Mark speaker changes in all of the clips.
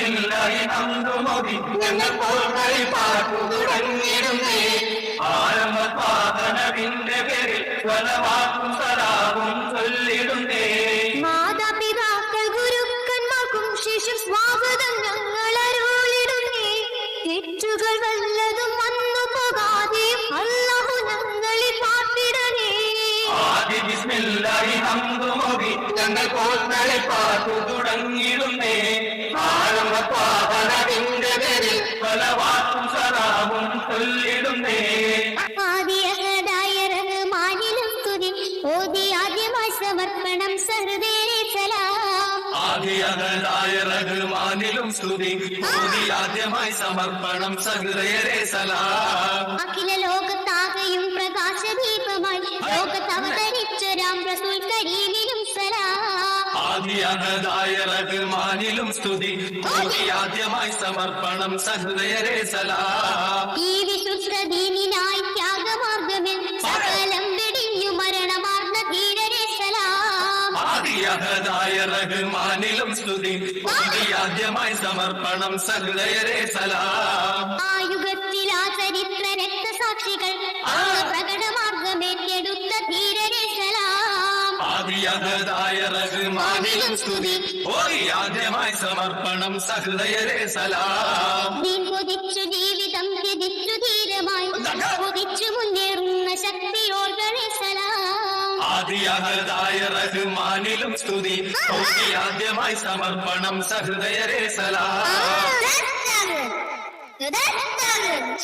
Speaker 1: ബിസ്മില്ലാഹി ഹംദുമോദി ഞങ്ങൾ പോർക്കളി പാട്ടു തുടങ്ങിയിടുന്നേ. ആരംഭ പാതനവിന്റെ പേരിൽ സ്വലവാത്തും സലാവും ചൊല്ലിടുന്നേ.
Speaker 2: മാതാപിതാക്കൾ ഗുരുക്കന്മാർക്കും ശേഷം സ്വാഗതം ഞങ്ങൾ അരുളിടുന്നേ. തെറ്റുകൾ വല്ലതും വന്നു പോകാതെ അല്ലാഹു ഞങ്ങളെ പാർത്തിടണേ.
Speaker 1: ആദി ബിസ്മില്ലാഹി ഹംദുമോദി ഞങ്ങൾ പോർക്കളി പാട്ടു തുടങ്ങിയിടുന്നേ. ആരംഭ പാതനവിന്റെ പേരിൽ സ്വലവാത്തും സലാവും ചൊല്ലിടുന്നേ.
Speaker 2: സമർപ്പണം സഹൃദയരെ സലാം.
Speaker 1: ആദിയഹദായ റഹ്മാനിലും സ്തുതി ഓതി ആദ്യമായി സമർപ്പണം സഹൃദയരെ സലാം.
Speaker 2: അഖില ലോകത്താകെയും പ്രകാശദീപമായി ലോകത്തവതരിച്ചൊരാം റസൂൽ കരീമിനും സലാം.
Speaker 1: ആദിയഹദായ റഹ്മാനിലും സ്തുതി ഓതി ആദ്യമായി സമർപ്പണം സഹൃദയരെ സലാം.
Speaker 2: ഈ വിശുദ്ധ ദീനിനായി ത്യാഗമാർഗമിൽ സകലം വെടിഞ്ഞു മരണമാർന്ന ധീരരെ സലാം.
Speaker 1: ആദിയഹദായ റഹ്മാനിലും സ്തുതി ഓതി ആദ്യമായി സമർപ്പണം സഹൃദയരെ സലാം.
Speaker 2: ആ യുഗത്തിൽ ആ ചരിത്ര രക്തസാക്ഷികൾ പ്രകടമാർഗമേറ്റെടുത്ത ധീരരെ സലാം.
Speaker 1: ആദിയഹദായ റഹ്മാനിലും സ്തുതി ഓതി ആദ്യമായി സമർപ്പണം സഹൃദയരെ സലാം.
Speaker 2: കൊതിച്ചു ജീവിതം ത്യജിച്ചു ധീരമായി കൊതിച്ചു മുന്നേറുന്ന ശക്തിയോർകളെ സലാം.
Speaker 1: ആദിയഹദായ റഹ്മാനിലും സ്തുതി ഓതി ആദ്യമായി സമർപ്പണം സഹൃദയരെ സലാം.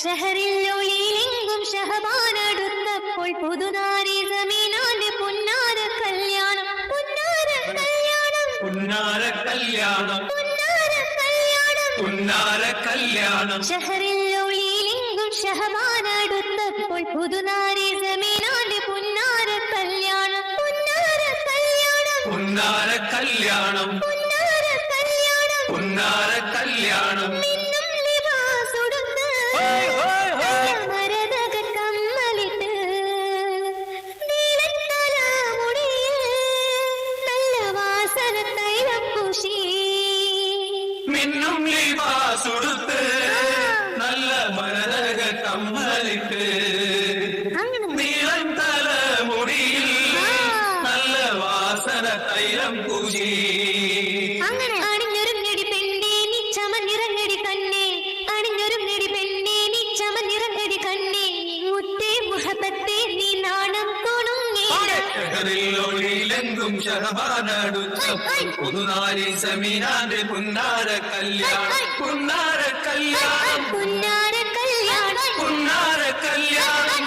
Speaker 2: ഷഹറിലൊളിയിലെങ്കും ഷഹബാനടുത്തപ്പോൾ പുതുനാരി സമീനാന്റെ പുന്നാര കല്യാണം പുന്നാര കല്യാണം
Speaker 1: പുന്നാര കല്യാണം
Speaker 2: പുന്നാര കല്യാണം
Speaker 1: പുന്നാര കല്യാണം.
Speaker 2: ഷഹറിലൊളിയിലെങ്കും ഷഹബാനടുത്തപ്പോൾ പുതുനാരി സമീനാന്റെ പുന്നാര കല്യാണം പുന്നാര കല്യാണം
Speaker 1: പുന്നാര കല്യാണം
Speaker 2: പുന്നാര കല്യാണം
Speaker 1: പുന്നാര കല്യാണം. മിന്നും ലിബാസുടുത്ത് നല്ല മരതക കമ്മലിട്ട് നീളം തലമുടിയിൽ നല്ല വാസന തൈലം പൂശി.
Speaker 2: അങ്ങനെ അണിഞ്ഞൊരുങ്ങടി പെണ്ണേ നീ ചമഞ്ഞിറങ്ങടി കണ്ണേ അണിഞ്ഞൊരുങ്ങടി പെണ്ണേ നീ ചമഞ്ഞിറങ്ങടി കണ്ണേ മുത്തേ മുഹബത്തേ നീ നാണം കൊണുങ്ങേ.
Speaker 1: ിലെങ്കും ഷഹബാനടുത്തപ്പോൾ പുതുനാരി സമീനാന്റെ പുന്നാര കല്യാണം പുന്നാര കല്യാണം
Speaker 2: പുന്നാര കല്യാണം
Speaker 1: പുന്നാര കല്യാണം.